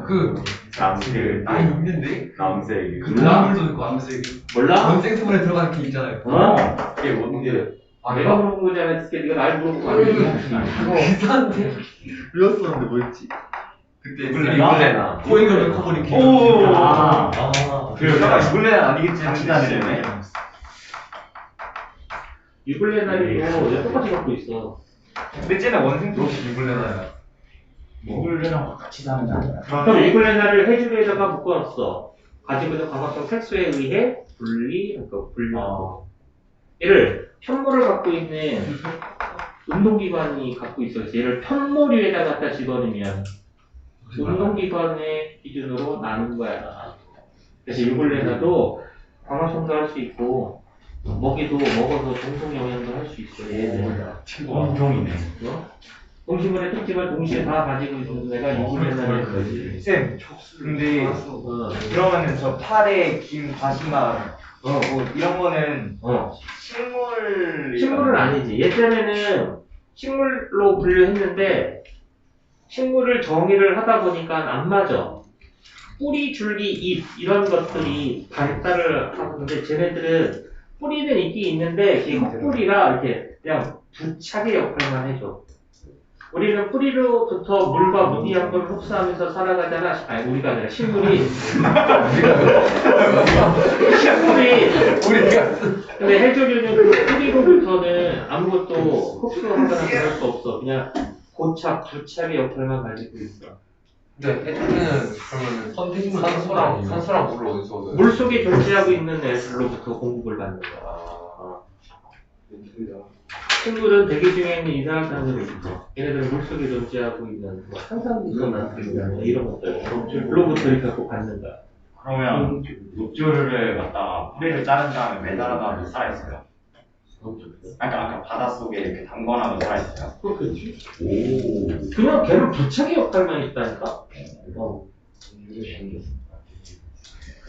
그 남색 나이 있는데 남색 그 동물도 있고 암색 몰라? 원생수물에 들어가는 게 있잖아요. 이게 뭔데 내가 물어본 거지 않았을게. 네가 날 물어보고 안 해. 이상한데 외웠었는데 뭐였지? 그때 이블레나 코이글 커버링 케이크. 오. 아. 그 잠깐 이블레는 아니겠지 같이 다니네. 유블레나리도 얘 똑같이 갖고 있어. 근데 쟤는 원생도 역시 이블레나야. 이불이랑 같이 사는 게 아니라 그럼 유블레나를 해주에다가 묶어놨어. 가지고 있는 광합성 색소에 의해 분리하고. 얘를 편모를 갖고 있는 운동기관이 갖고 있어. 얘를 편모류에다 갖다 집어넣으면 운동기관의 기준으로 나눈 거야. 그래서 유블레나도 광합성도 할 수 있고 먹이도 먹어서 정성 영양도 할 수 있어. 얘는 원종이네. 동식물의 특징을 동시에 다 가지고 있는 애가 유블레나라는 거지. 쌤, 근데 그러면은 저 파래, 김, 다시마 뭐 이런 거는 식물은 아니지. 예전에는 식물로 분류했는데 식물을 정의를 하다 보니까 안 맞아. 뿌리, 줄기, 잎 이런 것들이 발달을 하는데 쟤네들은 뿌리는 있긴 있는데 이게 헛뿌리라 이렇게 그냥 부착의 역할만 해줘. 우리는 뿌리로부터 물과 무기양분을 흡수하면서 살아가잖아. 아니 우리가 아니라 식물이. 근데 해조류는 그 뿌리로부터는 아무것도 흡수하거나 그럴 수 없어. 그냥 고착, 부착의 역할만 가지고 있어. 근데 해주는 그러면 산소랑 물을 어디서 얻어요? 물 속에 존재하고 있는 애들로부터 공급을 받는 거야. 식물은 대기 중에 있는 이산화탄소를 있어. 얘네들은 물 속에 존재하고 있는 뭐 산산소나 이런 것들로부터 이렇게 갖고 받는 거야. 그러면 녹조류를 갖다가 뿌리를 자른 다음에 매달아놔도 살아있어요. 아까 바닷속에 이렇게 담궈놔도 살아있어요. 그렇겠지. 그냥 걔는 부착의 역할만 있다니까?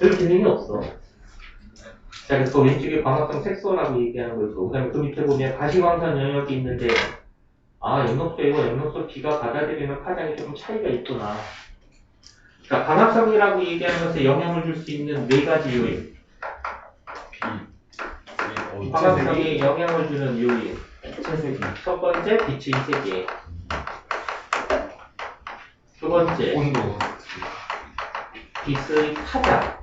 별 기능이 없어. 자, 그래서 왼쪽에 광합성 색소라고 얘기하는 거 있고, 그 다음에 그 밑에 보면 가시광선 영역이 있는데, 아, 염록소 A와 염록소 B가 받아들이는 파장이 조금 차이가 있구나. 자, 광합성이라고 얘기하는 것에 영향을 줄 수 있는 네 가지 요인. 광합성에 영향을 주는 요인. 첫 번째, 빛의 세계. 두 번째, 온도. 빛의 파장.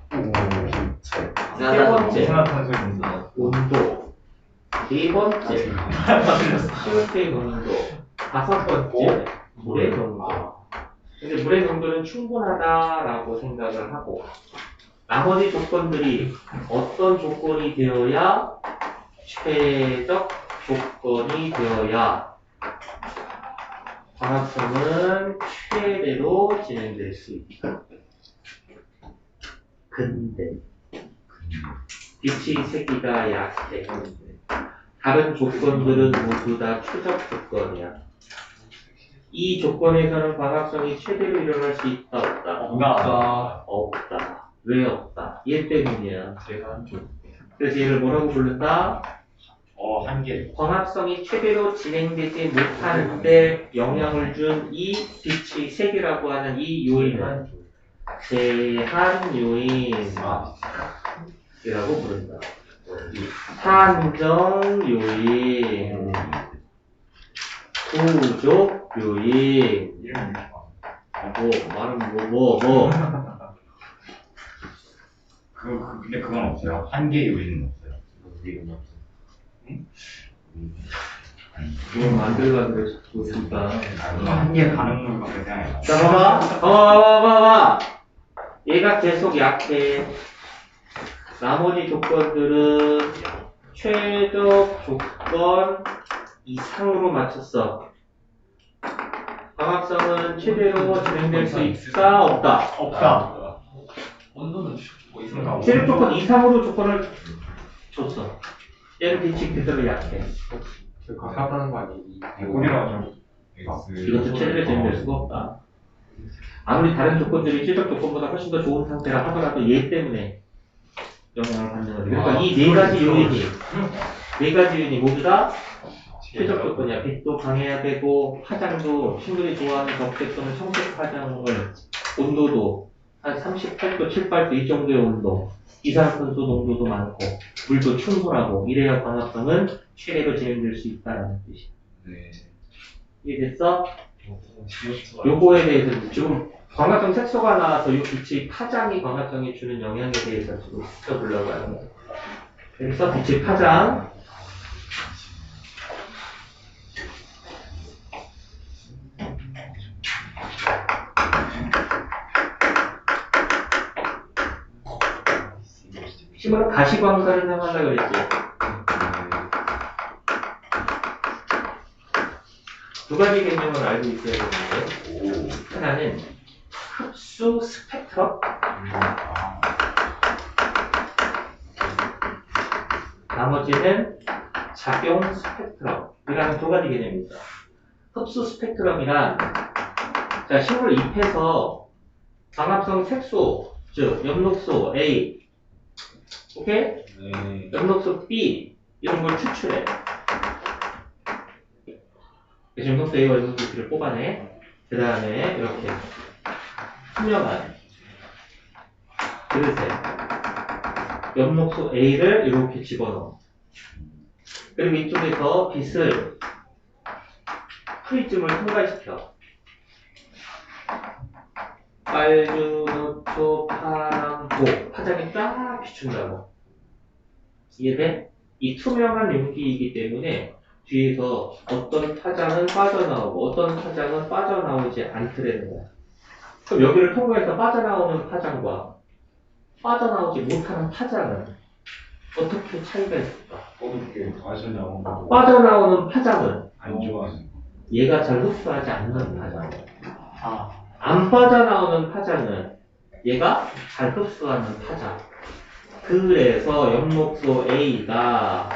세 번째, 이산화탄소의 온도. 온도. 네 번째, CO2의 농도. 다섯 번째, 물의 농도. 근데 물의 농도는 충분하다라고 생각을 하고, 나머지 조건들이 어떤 조건이 되어야 최적 조건이 되어야 광합성은 최대로 진행될 수 있다. 근데 빛의 세기가 약해. 다른 조건들은 모두 다 최적 조건이야. 이 조건에서는 광합성이 최대로 일어날 수 있다, 없다? 없다. 왜 없다? 얘 때문이야. 그래서 얘를 뭐라고 부른다? 한계. 광합성이 최대로 진행되지 못하는데 영향을 준 이 빛의 세기라고 하는 이 요인은 제한 요인이라고 부른다. 한정 요인, 부족 요인, 말은 뭐. 근데 그건 없어요. 한계 요인은 없어요. 그걸 만들려고 했으니까. 한계 가능물밖에 생각이 안 자, 봐봐. 얘가 계속 약해. 나머지 조건들은 최적 조건 이상으로 맞췄어. 광합성은 최대로 진행될 수 있다, 없다? 없다. 온도는 최적 조건 이상으로 조건을 줬어. 얘는 빛이 그대로 약해. 가깝다는 거 아니에요? 우리가 이것도 최대로 진행될 수가 없다. 아무리 다른 조건들이 최적 조건보다 훨씬 더 좋은 상태라 하더라도 얘 때문에 영향을 받는 거지. 그러니까 이 네 가지 요인이 모두 다 최적 조건이야. 빛도 방해해야 되고, 파장도 친구들이 좋아하는 적색 또는 청색 파장을, 온도도 한 38도, 7, 8도 이 정도의 온도, 이산화탄소 농도도 많고, 물도 충분하고, 이래야 광합성은 최대로 진행될 수 있다는 뜻이야. 이해됐어? 요거에 대해서 지금 광합성 색소가 나와서 이 빛의 파장이 광합성에 주는 영향에 대해서 지금 살펴보려고 하는 거예요. 그래서 빛의 파장. 심으로 가시광선을 사용하려고 그랬지. 두 가지 개념을 알고 있어야 되는데, 하나는 흡수 스펙트럼, 나머지는 작용 스펙트럼이라는 두 가지 개념이 있어. 흡수 스펙트럼이란, 자, 식물 잎에서 광합성 색소, 즉 엽록소 A, 오케이? 엽록소 B 이런 걸 추출해. 엽록소 A와 엽록소 B를 뽑아내. 그 다음에 이렇게 투명한 그릇에 엽록소 A를 이렇게 집어넣어. 그리고 이쪽에서 빛을 프리즘을 통과시켜. 빨주, 노초, 파랑, 보 파장이 쫙 비춘다고. 이해돼? 이 투명한 용기이기 때문에 뒤에서 어떤 파장은 빠져나오고 어떤 파장은 빠져나오지 않더라는 거야. 그럼 여기를 통과해서 빠져나오는 파장과 빠져나오지 못하는 파장은 어떻게 차이가 있을까? 어둡게 가시냐고. 빠져나오는 파장은 안 좋아하는 거. 얘가 잘 흡수하지 않는 파장. 안 빠져나오는 파장은 얘가 잘 흡수하는 파장. 그래서 엽록소 A가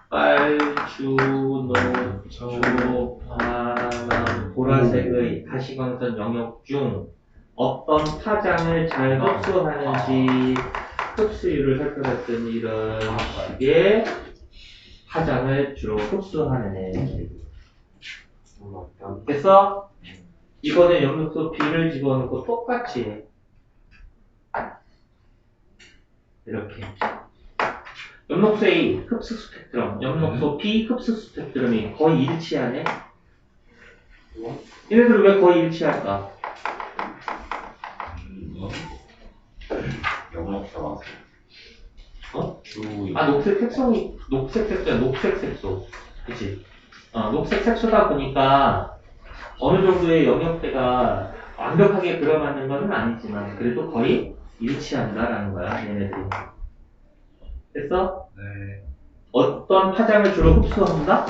빨주, 노초, 파랑, 보라색의 가시광선 영역 중 어떤 파장을 잘 흡수하는지 흡수율을 살펴봤더니 이런 식의 파장을 주로 흡수하는 애. 됐어? 이번에 염록소 B를 집어넣고 똑같이 해. 이렇게. 염록소 A 흡수 스펙트럼, 염록소 B 흡수 스펙트럼이 거의 일치하네. 얘네들은 왜 거의 일치할까? 영역사가 어? 녹색 색소니, 녹색 색소야, 녹색 색소. 그치? 녹색 색소다 보니까 어느 정도의 영역대가 완벽하게 들어맞는 것은 아니지만 그래도 거의 일치한다라는 거야, 얘네들이. 됐어? 네. 어떤 파장을 주로 흡수한다?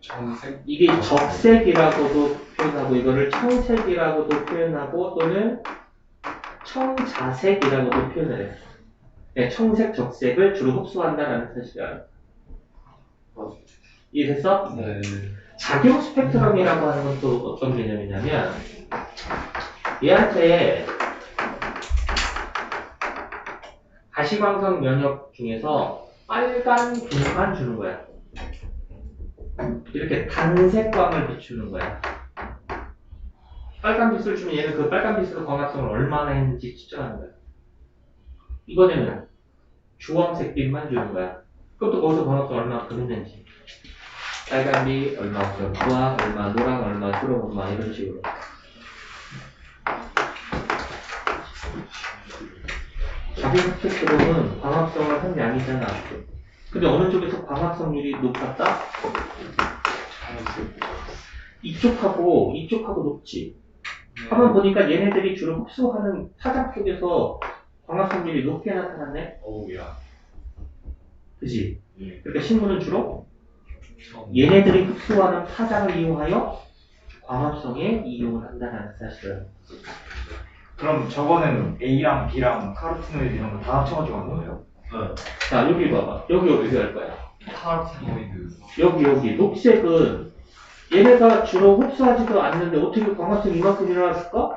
청색. 이게 적색이라고도 표현하고 이거를 청색이라고도 표현하고 또는 청자색이라고도 표현을 해. 네, 청색, 적색을 주로 흡수한다라는 사실이야. 이해됐어? 네. 작용 스펙트럼이라고 하는 건 또 어떤 개념이냐면 얘한테 가시광선 면역 중에서 빨간 빛만 주는 거야. 이렇게 단색광을 비추는 거야. 빨간 빛을 주면 얘는 그 빨간 빛으로 광합성을 얼마나 했는지 측정하는 거야. 이번에는 주황색 빛만 주는 거야. 그것도 거기서 광합성 얼마큼 했는지. 빨간빛 얼마큼, 주황 얼마, 노랑 얼마, 초록 얼마 이런 식으로. 작용 스펙트럼은 광합성을 한 양이잖아. 근데 어느 쪽에서 광합성률이 높았다? 이쪽하고 높지. 한번 보니까 얘네들이 주로 흡수하는 파장 쪽에서 광합성률이 높게 나타났네? 어우야. 그지? 예. 그러니까 신문은 주로 얘네들이 흡수하는 파장을 이용하여 광합성에 이용을 한다는 사실을. 그럼 저거는 A랑 B랑 카로티노이드 이런 거 다 합쳐가지고 한 거예요? 자, 여기 봐봐. 여기 어떻게 할 거야? 카로티노이드. 여기. 녹색은 얘네가 주로 흡수하지도 않는데 어떻게 광합성이 이만큼 일어났을까?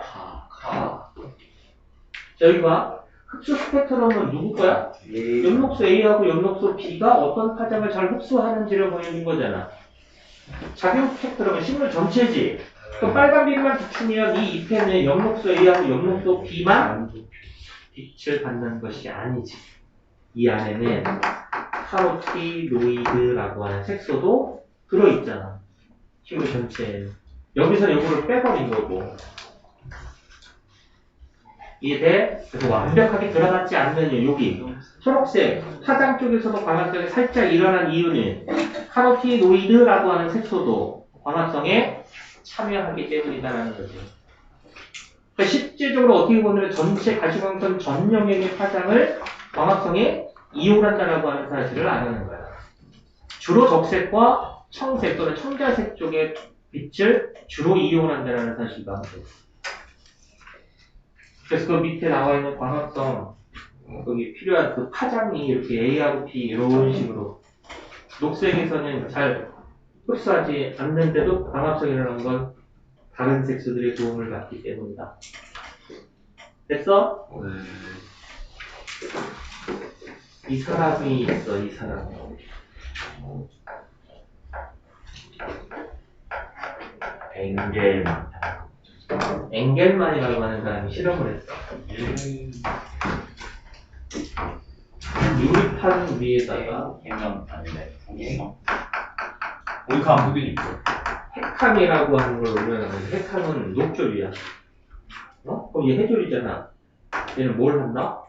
자, 여기 봐. 흡수 스펙트럼은 누구 거야? 염록소 A하고 염록소 B가 어떤 파장을 잘 흡수하는지를 보여준 거잖아. 작용 스펙트럼은 식물 전체지. 그럼 빨간 빛만 비추면 이 잎에는 염록소 A하고 염록소 B만 빛을 받는 것이 아니지. 이 안에는 카로티노이드라고 하는 색소도 들어있잖아. 식물 전체에. 여기서 요거를 빼버린 거고. 이해돼? 그래서 완벽하게 들어갔지 않는 이유, 여기 초록색 파장 쪽에서도 광합성이 살짝 일어난 이유는 카로티노이드라고 하는 색소도 광합성에 참여하기 때문이다라는 거죠. 그러니까 실제적으로 어떻게 보면 전체 가시광선 전 영역의 파장을 광합성에 이용한다라고 하는 사실을 아는 거야. 주로 적색과 청색 또는 청자색 쪽의 빛을 주로 이용한다라는 사실을 아는 거야. 그래서 그 밑에 나와 있는 광합성, 거기 필요한 그 파장이 이렇게 A하고 B 이런 식으로 녹색에서는 잘 흡수하지 않는데도 광합성이라는 건 다른 색소들의 도움을 받기 때문이다. 됐어? 이 사람이 있어, 이 사람. 엥겔만이라고 하는 사람이 실험을 했어. 유리판 위에다가 해면 아닌데 오이카 흑인이 뭐야? 핵함이라고 하는 걸 올려놨는데 핵함은 녹조류야. 그럼 얘 해조류잖아. 얘는 뭘 한다?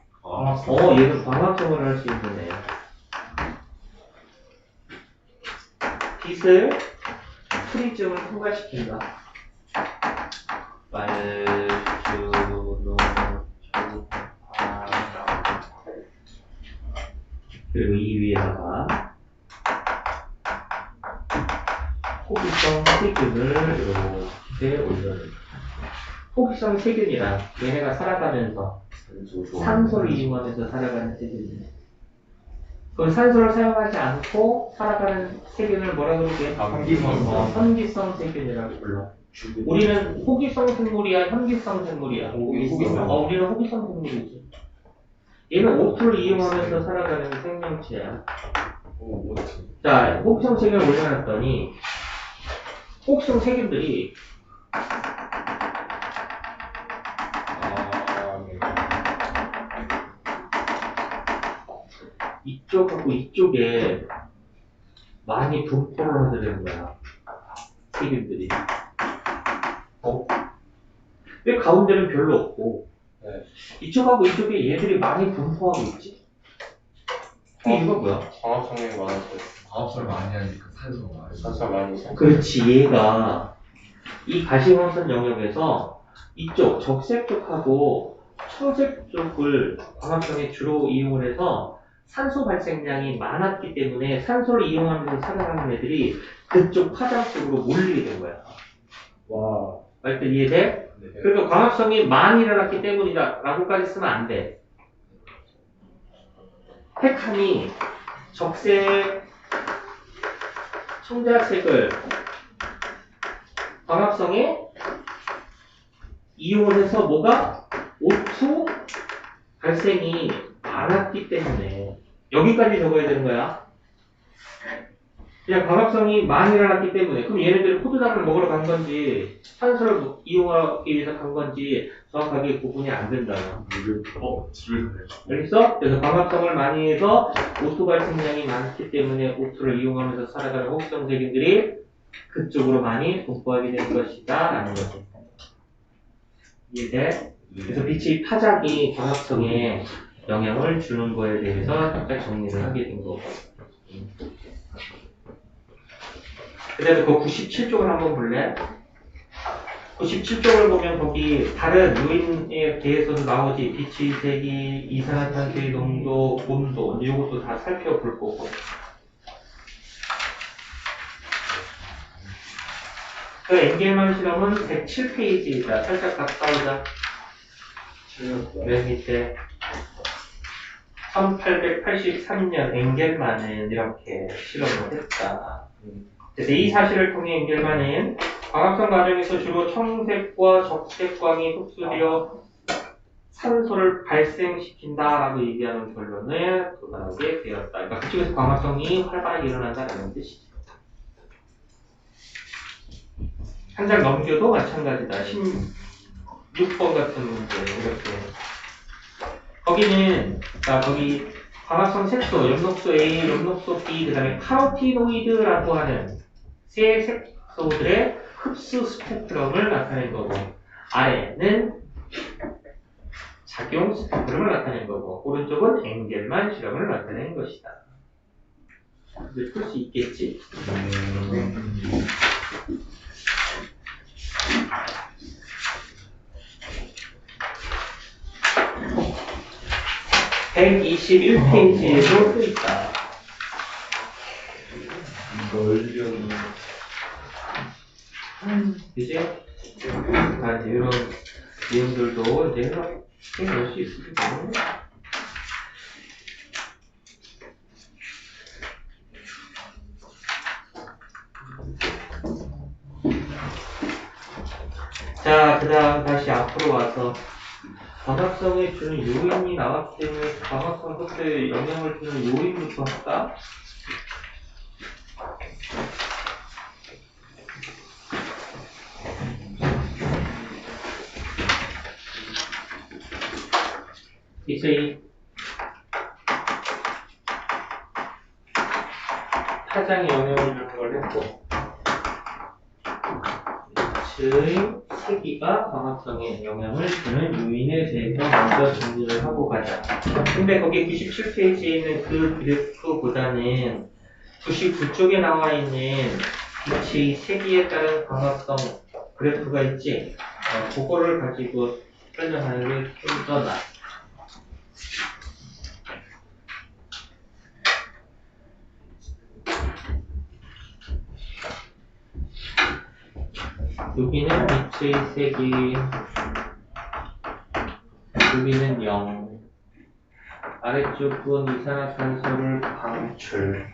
얘는 광합성을 할 수 있는 애. 빛을 프리즘을 통과시킨다. 그리고 이 위에다가 호기성 세균을 이렇게 올려놓는다. 호기성 세균이란 얘네가 살아가면서 산소를 이용하면서 살아가는 세균이네. 그럼 산소를 사용하지 않고 살아가는 세균을 뭐라 그러게? 현기성 세균이라고 불러. 우리는 호기성 생물이야, 현기성 생물이야? 호기성. 우리는 호기성 생물이지. 얘는 O2를 이용하면서 살아가는 생명체야. 오, 멋지. 자, 호기성 책을 올려놨더니 호기성 세균들이 네. 이쪽하고 이쪽에 많이 분포를 하더라는 거야. 세균들이. 왜 가운데는 별로 없고 네. 이쪽하고 이쪽에 얘들이 많이 분포하고 있지? 그 이유가 뭐야? 광합성이 많아서 과합성을 많이 하니까 산소가 많이 산소가 많이 있어. 그렇지, 얘가 이 가시광선 영역에서 이쪽 적색 쪽하고 청색 쪽을 광합성에 주로 이용을 해서 산소 발생량이 많았기 때문에 산소를 이용하면서 살아가는 애들이 그쪽 화장 쪽으로 몰리게 된 거야. 와. 말때 이해돼? 네. 그러니까 광합성이 많이 일어났기 때문이다 라고까지 쓰면 안 돼. 핵함이 적색, 청자색을 광합성에 이용을 해서 뭐가? O2 발생이 많았기 때문에 여기까지 적어야 되는 거야. 그냥 광합성이 많이 일어났기 때문에 그럼 얘네들이 포도당을 먹으러 간 건지 산소를 이용하기 위해서 간 건지 정확하게 구분이 안 된다. 집을 알겠어? 그래서 광합성을 많이 해서 O2 발생량이 많기 때문에 O2를 이용하면서 살아가는 호기성 세균들이 그쪽으로 많이 분포하게 된 것이다 라는 거지. 이해돼? 그래서 빛의 파장이 광합성에 영향을 주는 거에 대해서 살짝 정리를 하게 된 거고. 그 다음에 그 97쪽을 한번 볼래? 97쪽을 보면 거기 다른 요인에 대해서도 나오지. 빛의 색이, 이산화탄소의 농도, 온도, 이것도 다 살펴볼 거고. 그 엥겔만 실험은 107페이지이다. 살짝 가까우자. 맨 밑에 1883년 엥겔만은 이렇게 실험을 했다. 그래서 이 사실을 통해 엥겔만은 광합성 과정에서 주로 청색과 적색광이 흡수되어 산소를 발생시킨다라고 얘기하는 결론에 도달하게 되었다. 그러니까 그쪽에서 광합성이 활발하게 일어난다는 뜻이죠. 한 장 넘겨도 마찬가지다. 16번 같은 문제 이렇게. 거기는 거기 광합성 색소, 엽록소 A, 엽록소 B, 그 다음에 카로티노이드라고 하는 세 색소들의 흡수 스펙트럼을 나타낸 거고, 아래는 작용 스펙트럼을 나타낸 거고, 오른쪽은 엥겔만 실험을 나타낸 것이다. 이제 풀 수 있겠지? 121페이지에도 써 있다. 이제 이런 내용들도 이제 해볼 수 있습니다. 자, 그 다음 다시 앞으로 와서 광합성에 주는 요인이 나왔기 때문에 광합성 흡수에 영향을 주는 요인부터 할까? 이제 이 파장에 영향을 주는 걸 했고, 빛의 세기가 광합성에 영향을 주는 요인에 대해서 먼저 정리를 하고 가자. 근데 거기 97페이지에 있는 그 그래프보다는 99쪽에 나와 있는 빛의 세기에 따른 광합성 그래프가 있지? 그거를 가지고 설명하는 게 좀 더 나아. 여기는 빛의 색이, 여기는 0, 아래쪽은 이산화탄소를 방출,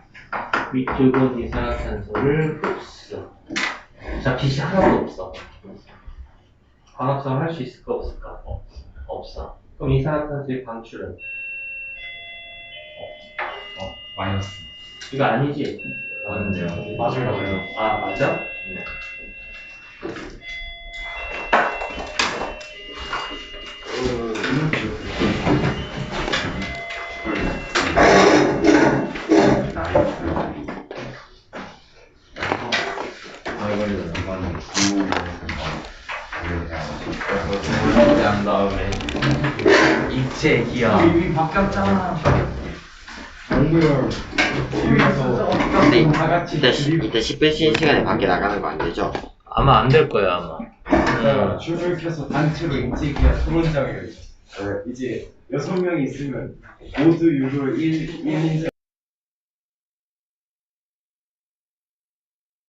위쪽은 이산화탄소를 흡수. 자, 빛이 하나도 없어. 광합성을 할 수 있을까 없을까? 없어. 그럼 이산화탄소의 방출은 마이너스. 이거 아니지? 맞는데요. 맞아요. 아, 맞아? 네. 한 다음에 입체 기하. 이미 바뀌었잖아. 이때 10분 쉬는 시간에 밖에 나가는 거 안 되죠? 아마 안 될 거야 아마. 줄을 켜서 단체로 입체 기하 토론장을 열죠. 이제 6명이 있으면 모두 유로 1인승